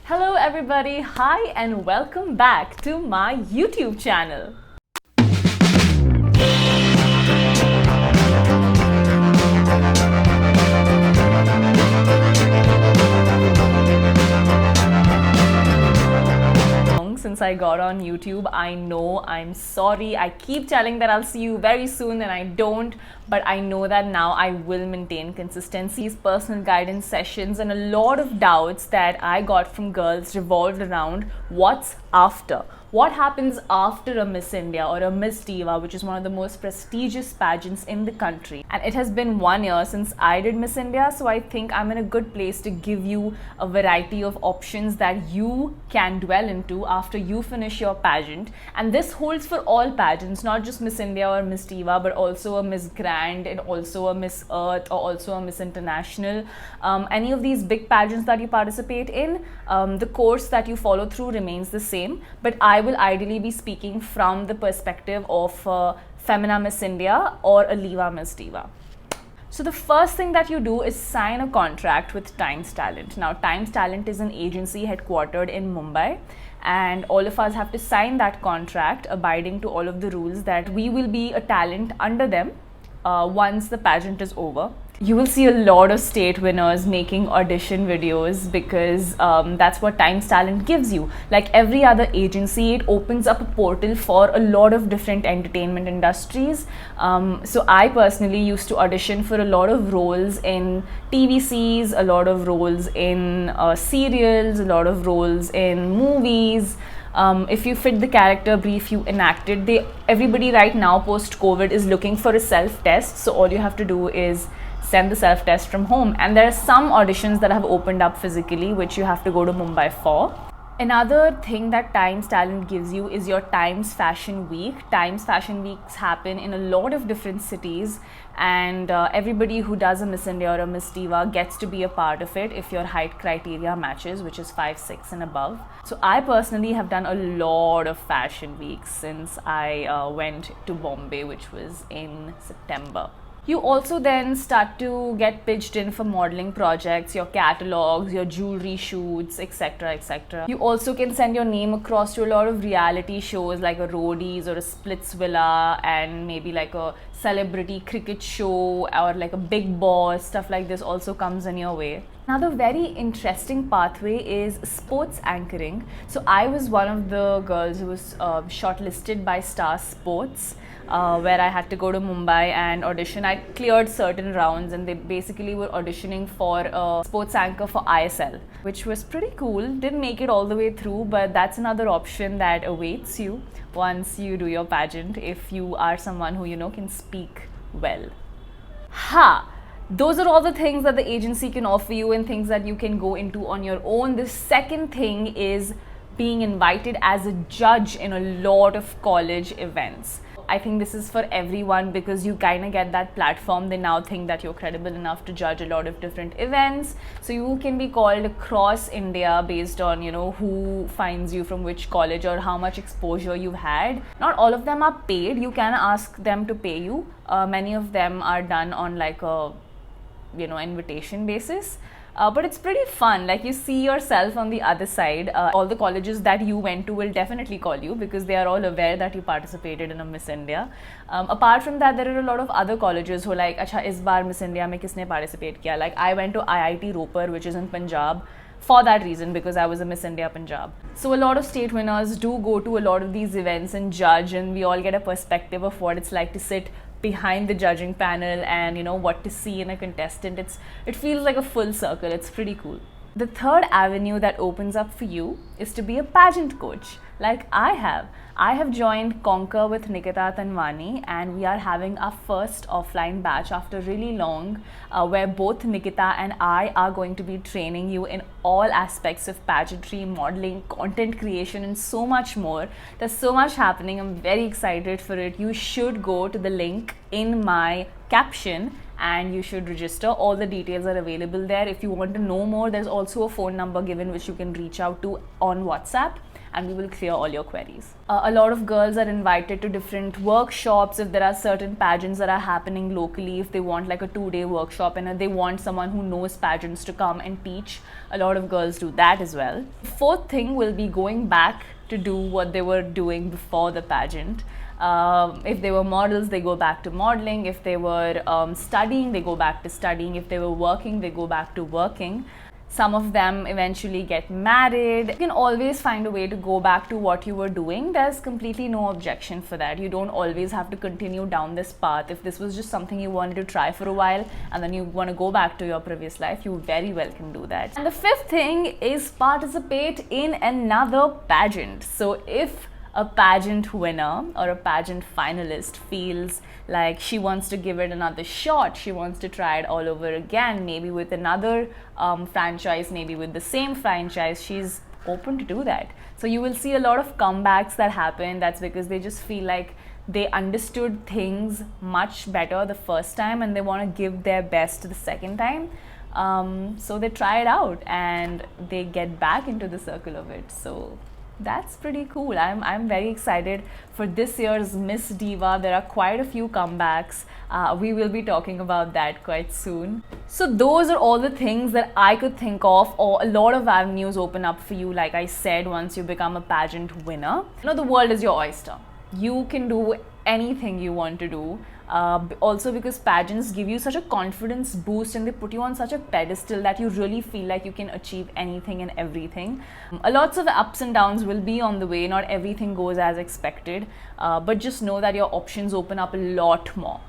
Hello everybody, hi and welcome back to my YouTube channel. Since I got on YouTube, I know, I'm sorry, I keep telling that I'll see you very soon and I don't, but I know that now I will maintain consistencies, personal guidance sessions, and a lot of doubts that I got from girls revolved around what's after. What happens after a Miss India or a Miss Diva, which is one of the most prestigious pageants in the country. And it has been 1 year since I did Miss India, so I think I'm in a good place to give you a variety of options that you can dwell into after you finish your pageant. And this holds for all pageants, not just Miss India or Miss Diva, but also a Miss Grand and also a Miss Earth or also a Miss International. Any of these big pageants that you participate in, the course that you follow through remains the same, but I will ideally be speaking from the perspective of Femina Miss India or a Liva Miss Diva. So the first thing that you do is sign a contract with Times Talent. Now, Times Talent is an agency headquartered in Mumbai, and all of us have to sign that contract abiding to all of the rules that we will be a talent under them once the pageant is over. You will see a lot of state winners making audition videos because that's what Times Talent gives you. Like every other agency, it opens up a portal for a lot of different entertainment industries. So I personally used to audition for a lot of roles in TVCs, a lot of roles in serials, a lot of roles in movies. If you fit the character brief you enacted, everybody right now post-COVID is looking for a self-test. So all you have to do is send the self-test from home. And there are some auditions that have opened up physically, which you have to go to Mumbai for. Another thing that Times Talent gives you is your Times Fashion Week. Times Fashion Weeks happen in a lot of different cities, and everybody who does a Miss India or a Miss Diva gets to be a part of it if your height criteria matches, which is 5'6" and above. So I personally have done a lot of fashion weeks since I went to Bombay, which was in September. You also then start to get pitched in for modeling projects, your catalogs, your jewelry shoots, etc, etc. You also can send your name across to a lot of reality shows like a Roadies or a Splitsvilla, and maybe like a celebrity cricket show or like a Big Boss. Stuff like this also comes in your way. Another very interesting pathway is sports anchoring. So I was one of the girls who was shortlisted by Star Sports, where I had to go to Mumbai and audition. I cleared certain rounds and they basically were auditioning for a sports anchor for ISL, which was pretty cool. Didn't make it all the way through, but that's another option that awaits you once you do your pageant if you are someone who, can speak well. Those are all the things that the agency can offer you and things that you can go into on your own. The second thing is being invited as a judge in a lot of college events. I think this is for everyone because you kind of get that platform. They now think that you're credible enough to judge a lot of different events. So you can be called across India based on, who finds you from which college or how much exposure you've had. Not all of them are paid. You can ask them to pay you. Many of them are done on like a, invitation basis. But it's pretty fun. Like you see yourself on the other side. All the colleges that you went to will definitely call you because they are all aware that you participated in a Miss India. Apart from that, there are a lot of other colleges who are like, "Acha, is baar Miss India mein kisne participate kiya?" Like I went to IIT Ropar, which is in Punjab, for that reason because I was a Miss India Punjab. So a lot of state winners do go to a lot of these events and judge, and we all get a perspective of what it's like to sit behind the judging panel and what to see in a contestant. It feels like a full circle. It's pretty cool. The third avenue that opens up for you is to be a pageant coach, like I have. I have joined Conquer with Nikita Tanwani, and we are having our first offline batch after really long, where both Nikita and I are going to be training you in all aspects of pageantry, modeling, content creation, and so much more. There's so much happening. I'm very excited for it. You should go to the link in my caption and you should register. All the details are available there. If you want to know more, there's also a phone number given which you can reach out to on WhatsApp. and we will clear all your queries. A lot of girls are invited to different workshops if there are certain pageants that are happening locally. If they want like a 2-day workshop and they want someone who knows pageants to come and teach, a lot of girls do that as well. Fourth thing will be going back to do what they were doing before the pageant. If they were models, they go back to modeling. If they were studying, they go back to studying. If they were working, they go back to working. Some of them eventually get married. You can always find a way to go back to what you were doing. There's completely no objection for that. You don't always have to continue down this path. If this was just something you wanted to try for a while and then you want to go back to your previous life, you very well can do that. And the fifth thing is participate in another pageant. So if a pageant winner or a pageant finalist feels like she wants to give it another shot, she wants to try it all over again, maybe with another franchise, maybe with the same franchise, she's open to do that. So you will see a lot of comebacks that happen. That's because they just feel like they understood things much better the first time and they want to give their best the second time. So they try it out and they get back into the circle of it. So that's pretty cool. I'm very excited for this year's Miss Diva. There are quite a few comebacks. We will be talking about that quite soon. So those are all the things that I could think of, or a lot of avenues open up for you, like I said, once you become a pageant winner. You know, the world is your oyster. You can do anything you want to do. Also because pageants give you such a confidence boost and they put you on such a pedestal that you really feel like you can achieve anything and everything. Lots of ups and downs will be on the way. Not everything goes as expected, but just know that your options open up a lot more.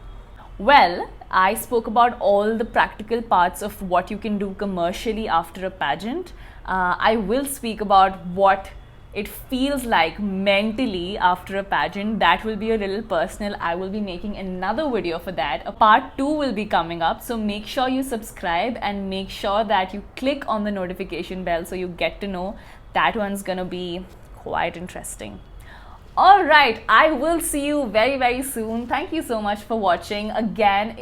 Well, I spoke about all the practical parts of what you can do commercially after a pageant. I will speak about what it feels like mentally after a pageant. That will be a little personal. I will be making another video for that. A part 2 will be coming up, so make sure you subscribe and make sure that you click on the notification bell so you get to know. That one's gonna be quite interesting. Alright, I will see you very soon. Thank you so much for watching. Again,